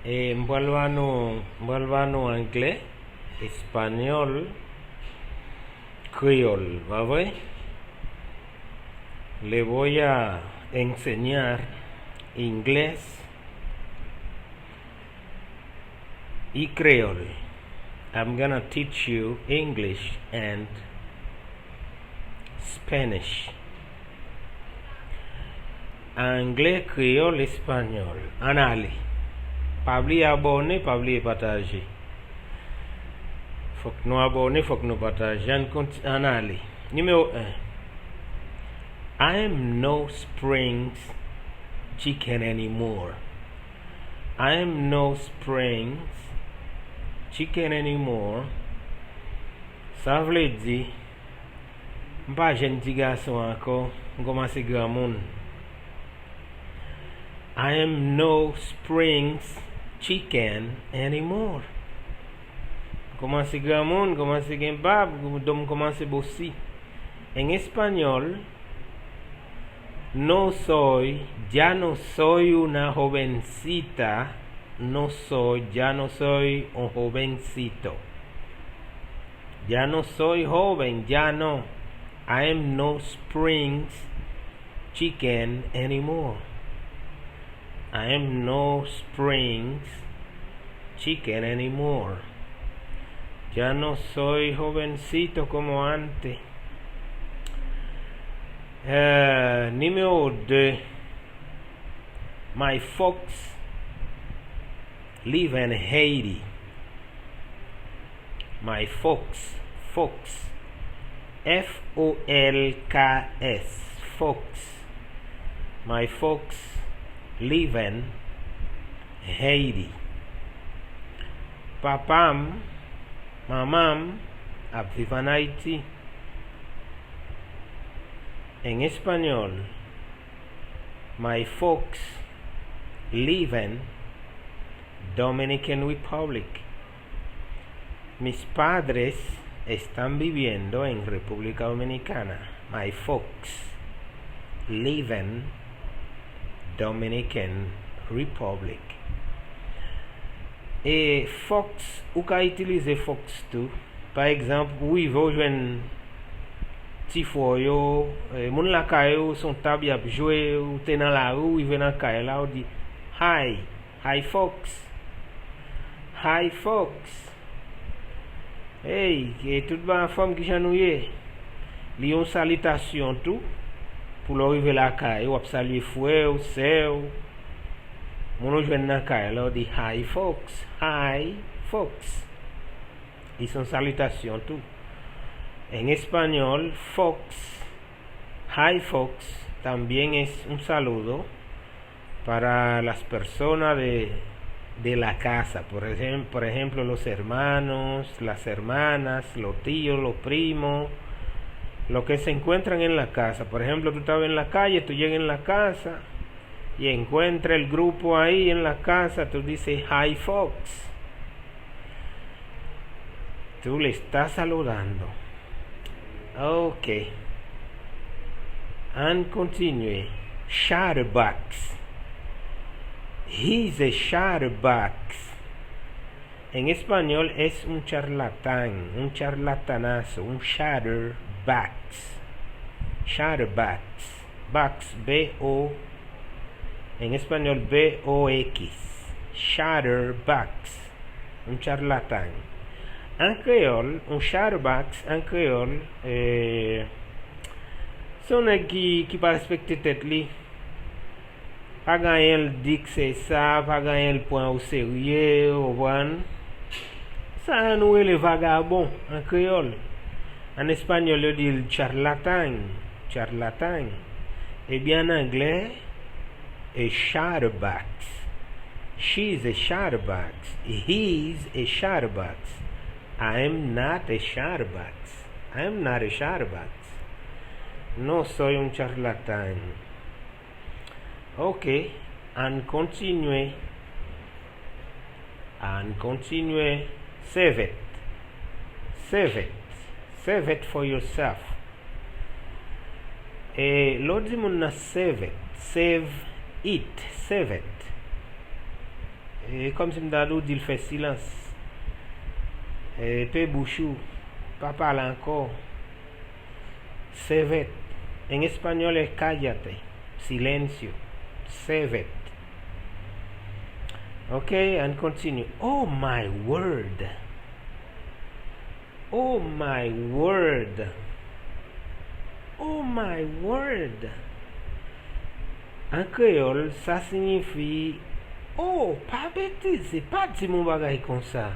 Mbalvano anglais, espagnol, criol, ¿vale? Le voy a enseñar inglés y creole. I'm gonna teach you English and Spanish. Anglais, créole, espagnol. Anali. Pabli abonné, pabli partagé. Faut que nous abonner, faut que nous partagions. Anali. Numéro 1. I am no Springs chicken anymore. I am no Springs chicken anymore. Ça veut dire, m'pas jeune petit garçon encore, m'commence grand monde. I am no Springs chicken anymore. Commence grand monde, commence gen bab, dom commence bossi. En español, ya no soy una jovencita, ya no soy un jovencito. Ya no soy joven, ya no. I am no Springs chicken anymore. I am no Springs chicken anymore. Ya no soy jovencito como antes. Número 2. My folks live in Haiti. My folks, Folks, folks. My folks live in Haiti. Papam, mamam, vive en Haiti. En español, my folks live in Dominican Republic. Mis padres están viviendo en República Dominicana. My folks live in Dominican Republic. Et Fox, ou ka utiliser Fox tout. Par exemple, oui, vous jouez ti foyo, moun la kayo son tab y ap joué ou te dans la rue, il vient dans kayo là ou dit hi Fox. Hi Fox. Hey, et toute ba femme qui janouye. Li yon salutation tout pour l'arriver la kayo, ou ap saluer foué ou sè ou. Moun joué dans kayo là ou dit hi Fox. Hi Fox. Ils sont salutations tout. En español, Fox, hi Fox, también es un saludo para las personas de la casa. Por ejemplo, los hermanos, las hermanas, los tíos, los primos, los que se encuentran en la casa. Por ejemplo, tú estabas en la calle, tú llegas en la casa y encuentras el grupo ahí en la casa, tú dices hi Fox. Tú le estás saludando. Okay. And continue. Chatterbox. He's a chatterbox. En español es un charlatán, un charlatanazo, un chatterbox. Chatterbox. Box, B-O. En español B-O-X. Chatterbox. Un charlatán. En créole, un chatterbox, en créole, son qui pas respecter tête li. Pas gagner le dit que c'est ça, pas gagner le point au sérieux, au bon. Ça nous est le vagabond en créole. En espagnol, on dit le charlatan. Et bien en anglais, a chatterbox. She's a chatterbox. He's a chatterbox. I'm not a chatterbox. I'm not a chatterbox. No soy un charlatán. Okay, and continue. Save it for yourself. L'autre dit mon save it. comme si m'dadou dit fait silence. Pe bouchou, pas parler encore. Sevet. En espagnol es cállate. Silencio. Sevet. Okay, and continue. Oh my word. Oh my word. Oh my word. En créole, ça signifie oh, pas bêtise, c'est pas dit mon bagay comme ça.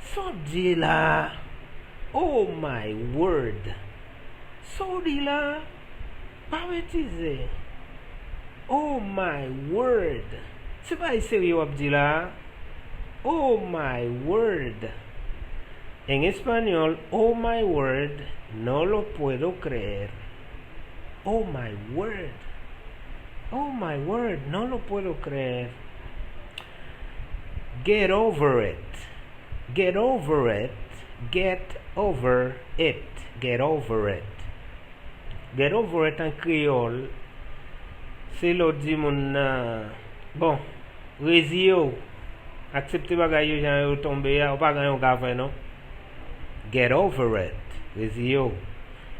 So dit là. Oh my word. So dit là. Pas bêtise. Oh my word. C'est pas sérieux à dire là. Oh my word. En español, oh my word, no lo puedo creer. Oh my word. Oh my word, no lo puedo creer. Get over it. Get over it. Get over it. Get over it. Get over it en créole. C'est l'autre dit mon bon, résio. Accepter bagay yo jan yo tombe ya, ou pa ganyon gafè non. Get over it. Résio.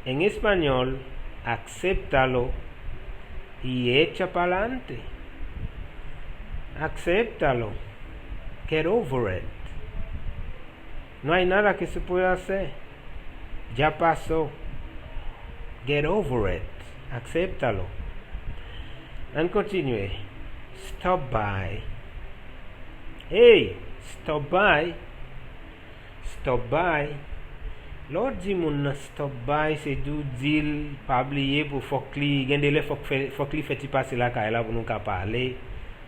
En español, acéptalo y echa pa'lante. Acéptalo. Get over it. No hay nada que se pueda hacer. Ya pasó. Get over it. Acéptalo. And continue. Stop by. Hey, stop by. Stop by. L'autre dit mon stop by c'est d'où dire pas oublier pour faut que li gen délai faut que li fait passer la caille là pour nous ka parler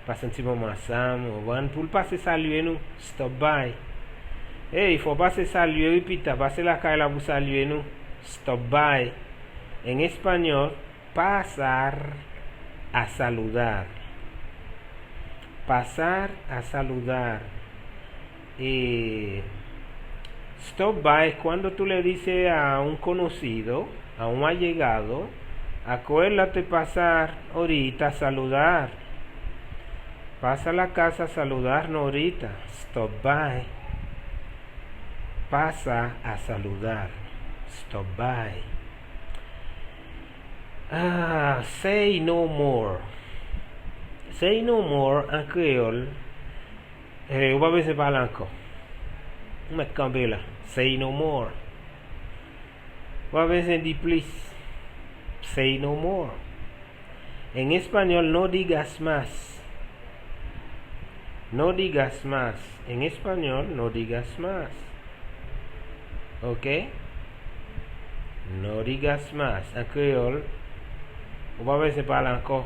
passer un petit moment ensemble pour le passer saluer nous stop by. Hey, il faut passer saluer répète passer la caille là pour saluer nous stop by. En espagnol, pasar a saludar. Pasar a saludar. Stop by cuando tú le dices a un conocido, a un allegado, acuérdate pasar ahorita a saludar. Pasa a la casa a saludarnos ahorita. Stop by. Pasa a saludar. Stop by. Say no more. Say no more en créole. On va se parler encore. On va camper là. Say no more. On va dire plus. Say no more. En español, no digas más. No digas más. En español, no digas más. ¿Ok? No digas más. En créole, on va se parler encore.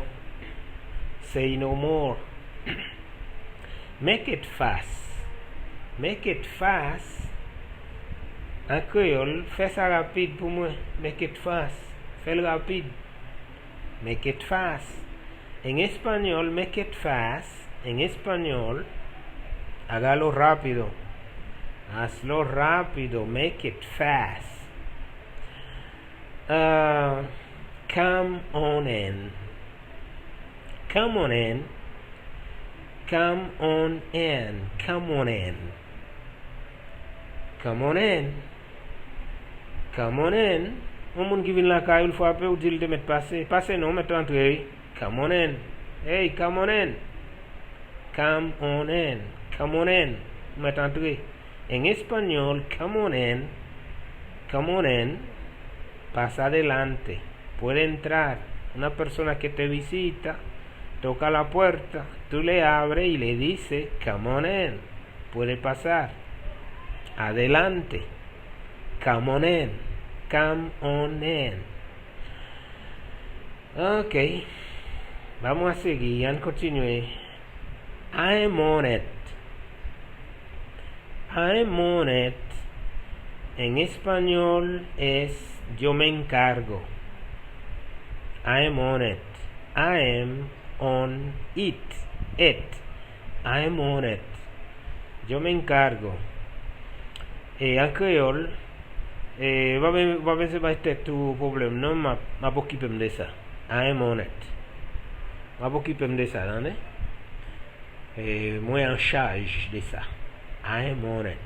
Say no more. Make it fast. Make it fast. En créole, fais ça rapide pour moi. Make it fast. Fais-le rapide. Make it fast. En español, make it fast. En español, hágalo rápido. Hazlo rápido. Make it fast. Come on in. Come on in. Come on in. Come on in. Come on in. Come on in. On moun qui vient la caille, il faut appeler ou dire de mettre passer. Passer non, mettre entrer. Come on in. Hey, come on in. Come on in. Come on in. Mettre entrer. En español, come on in. Come on in. Pasa adelante. Puede entrar. Una persona que te visita, toca la puerta, tú le abres y le dices, come on in. Puede pasar. Adelante. Come on in. Come on in. Ok. Vamos a seguir. And continue. I'm on it. I'm on it. En español es yo me encargo. I'm on it. I am on it. It. I'm on it. Yo me encargo. En créole, va a ver si va a estar tu problème. Non, ma pas occupé de ça. I'm on it. Ma pas occupé de ça, hein? Moi en charge de ça. I am on it.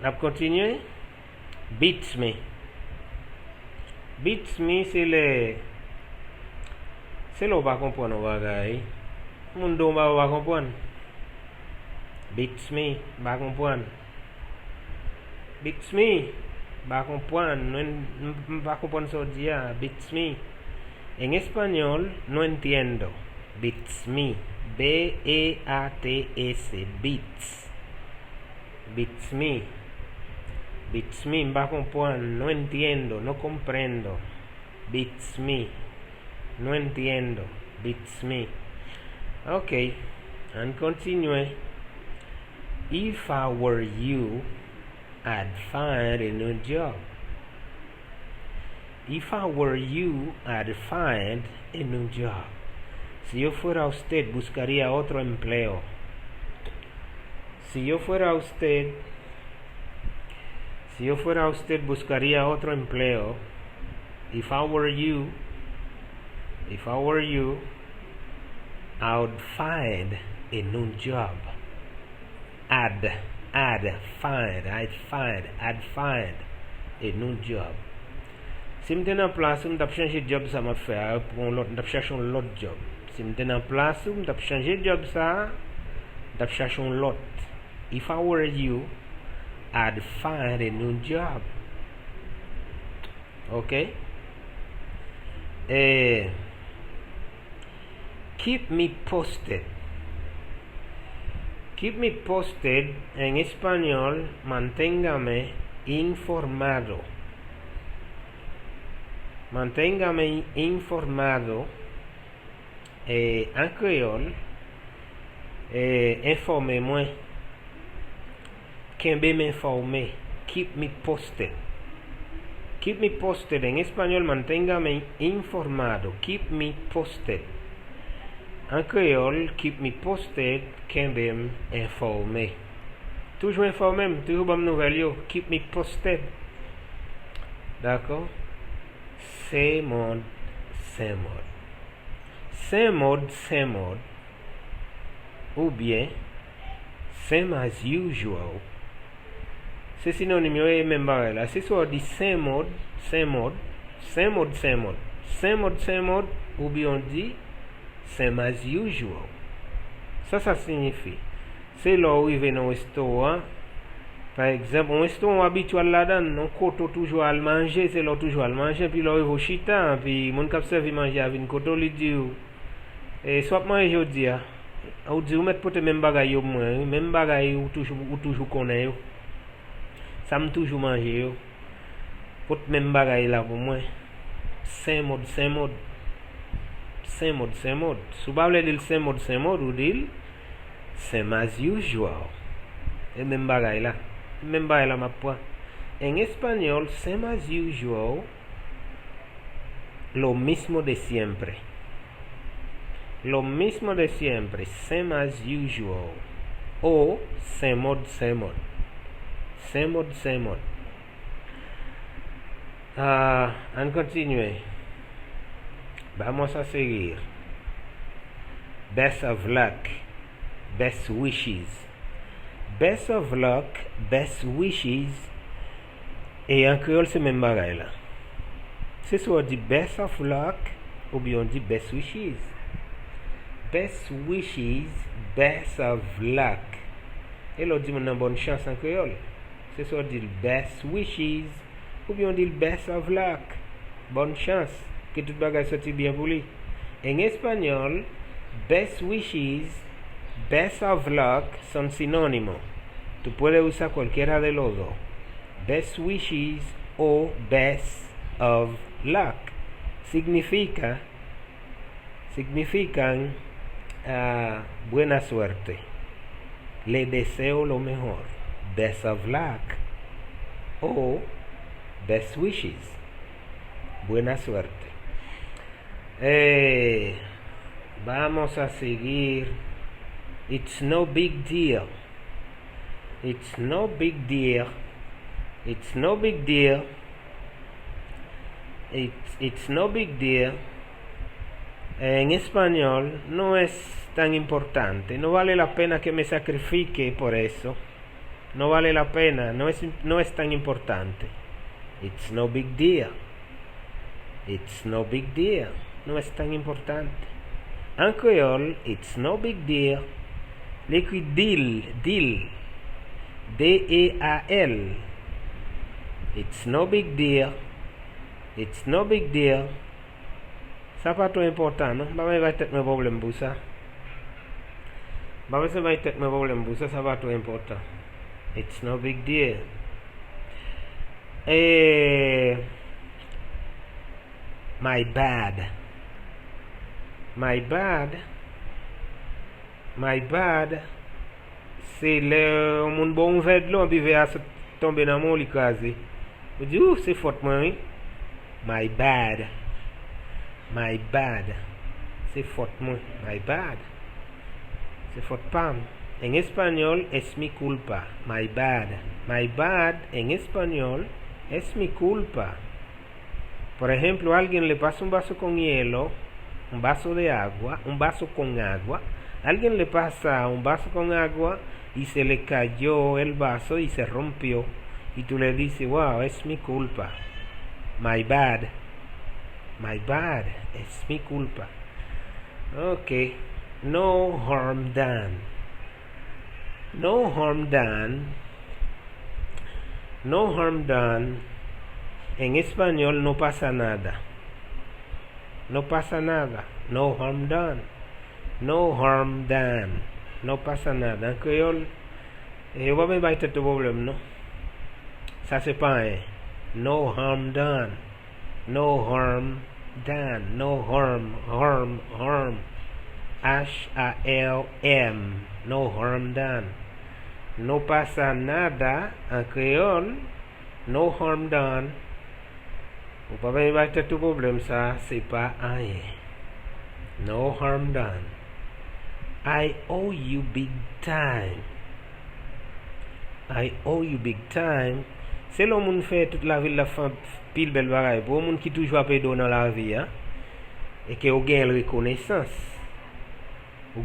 On continue. Beats me. Beats me, c'est le... C'est là où on va comprendre nos bagages. Mon don va comprendre. Beats me, va comprendre. Beats me, va comprendre. No va comprendre ce dia. Beats me. En español, no entiendo. Beats me. B-E-A-T-S. Beats. Beats me. Beats me, va comprendre. No entiendo, no comprendo. Beats me. No entiendo. Beats me. Okay, and continue. If I were you, I'd find a new job. If I were you, I'd find a new job. Si yo fuera usted, buscaría otro empleo. Si yo fuera usted, buscaría otro empleo. If I were you, I would find a new job. I'd find a new job. Si je suis en place, je vais changer de job, ça m'a fait pour l'autre, chercher un autre job. Si je suis en place, je vais changer de job, ça, je vais chercher un autre. If I were you, I'd find a new job. Okay? Keep me posted. Keep me posted en español, manténgame informado. Manténgame informado. En créole, informez-moi. Qu'aimer m'informer. Keep me posted. Keep me posted. En español, manténgame informado. Keep me posted. En créole, keep me posted. Qu'aimer m'informer. Toujours informé, toujours bonne nouvelle. Keep me posted. D'accord? C'est mode. Same mode. Ou bien, same as usual. C'est synonyme et même barré là. C'est soit dit same mode, ou bien on dit same as usual. Ça signifie. C'est là où il vient au restaurant. Par exemple, un restaurant habituel là-dedans, on koto toujours à manger, c'est là toujours à manger, puis là il va chita, puis mon cap servi manger avec une koto lui dit et soit manger aujourd'hui, ou dit ou mettre pour te même bagaille au moins, même bagaille ou toujours connaît yo. Ça me toujours manger yo. Pour même bagaille là pour moi. Same mode. Si vous voulez dire same mode ou dire same as usual. Et même bagaille là ma point. En español, same as usual, lo mismo de siempre. Same as usual. O same mode. En continue. Vamos a seguir. Best of luck. Best wishes. Best of luck, best wishes. Et en créole, c'est même bagaille là. C'est soit on dit best of luck ou bien on dit best wishes. Best wishes, best of luck. Et là, on dit mon bonne chance en créole. C'est soit on dit best wishes ou bien on dit best of luck. Bonne chance. Que tout bagaille sorti bien pour lui. En espagnol, best wishes, best of luck son sinónimos. Tú puedes usar cualquiera de los dos. Best wishes o best of luck. Significan buena suerte. Le deseo lo mejor. Best of luck o best wishes. Buena suerte. Vamos a seguir. It's no big deal. It's no big deal. It's no big deal. en español no es tan importante. No vale la pena que me sacrifique por eso. No vale la pena, no es tan importante. It's no big deal. It's no big deal. No es tan importante. En creole, it's no big deal. L'écrit deal. D-E-A-L. It's no big deal. It's no big deal. Ça pas trop important, non? Bah, va être mes problèmes pour ça. Bah, ça va être mes problèmes pour ça, ça va trop important. It's no big deal. My bad. C'est le monde bon vert là, puis vers tomber dans mon lit casé. Vous dites, ouh, c'est faute moi, oui? My bad. C'est faute moi. My bad. C'est faute pas. En espagnol es mi culpa. My bad. My bad en español es mi culpa. Por ejemplo, a alguien le pasa un vaso con hielo, un vaso de agua, un vaso con agua. Alguien le pasa un vaso con agua y se le cayó el vaso y se rompió. Y tú le dices, wow, es mi culpa. My bad. Es mi culpa. Ok. No harm done. En español no pasa nada. No harm done. No pasa nada. En créole, on va même pas être de problème, non? Ça c'est pas un. No harm done. No harm. H-A-L-M. No harm done. No pasa nada. En créole, no harm done. On va même pas être de problème, ça c'est pas un. No harm done. I owe you big time. C'est l'homme moun fait toute la vie la fin pile belle bagaille pour moun qui toujours payer dans la vie hein, et que ou gagne reconnaissance. Ou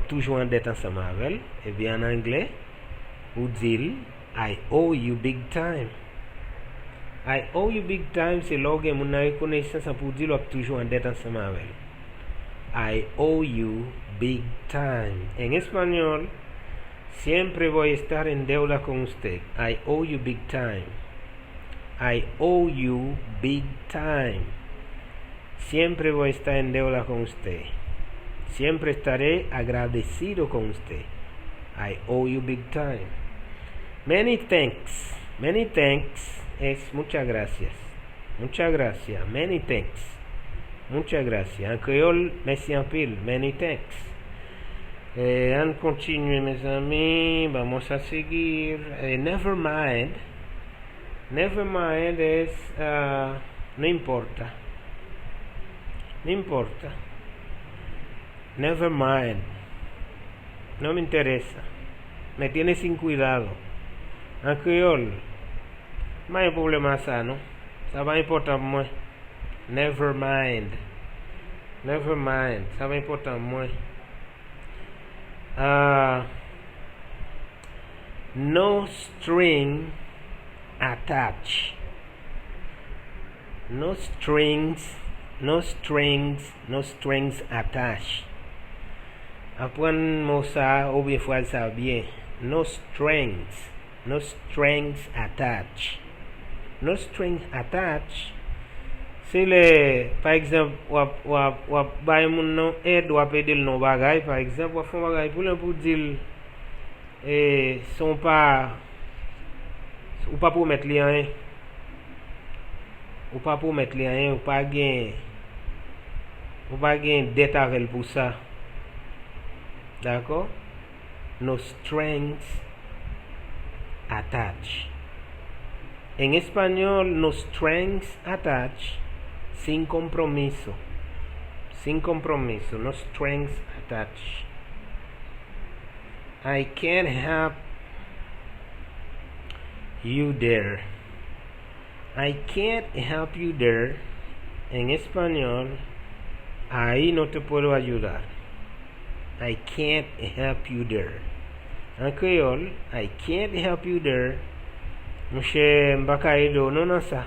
toujours en dette ensemble avec et bien en anglais ou dit I owe you big time. C'est l'homme moun a reconnaissance pour dire ou toujours en dette ensemble avec. I owe you big time. En español, siempre voy a estar en deuda con usted. I owe you big time. Siempre voy a estar en deuda con usted. Siempre estaré agradecido con usted. I owe you big time. Many thanks es muchas gracias. Many thanks. Muchas gracias. En créole, merci en pile. Many thanks. On continue, mes amis. Vamos a seguir. Never mind es no importa. Never mind. No me interesa. Me tiene sin cuidado. En créole, no hay problema ça, ¿no? Ça va importar moi. Never mind. Ça va importar moi. No string attached. No strings attached. Apprendre ça ou bien faire ça bien. No strings attached. C'est le, par exemple, ou bay moun non aide ou aider le non bagay, par exemple, ou font bagay pour dire sont pas ou pas promettre rien. Ou pas gain dette avec pour ça. D'accord? No strings attached. En español, no strings attached. Sin compromiso. No strings attached. I can't help you there. En español, Ahí no te puedo ayudar. I can't help you there. En créole, I can't help you there. Mche mbaka ido non nan sa.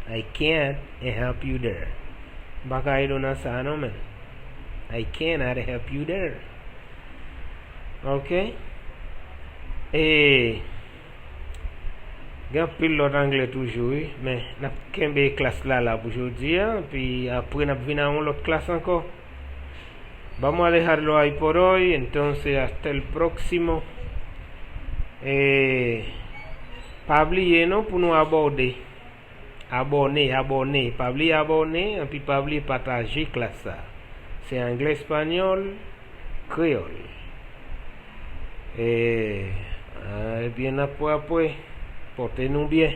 I can't help you there. Mbaka ido nan sa non men. I cannot help you there. Ok? Et gen pile l'autre anglais toujours, mais n'a kembe classe là pour aujourd'hui, puis après n'a venir à l'autre clase encore. Vamos a dejarlo ahí por hoy, entonces hasta el próximo. Pas oublier non pour nous aborder. Abonner, pas oublier abonner, et puis pas oublier partager classe ça. C'est anglais, espagnol, créole. Et bien après, portez-nous bien.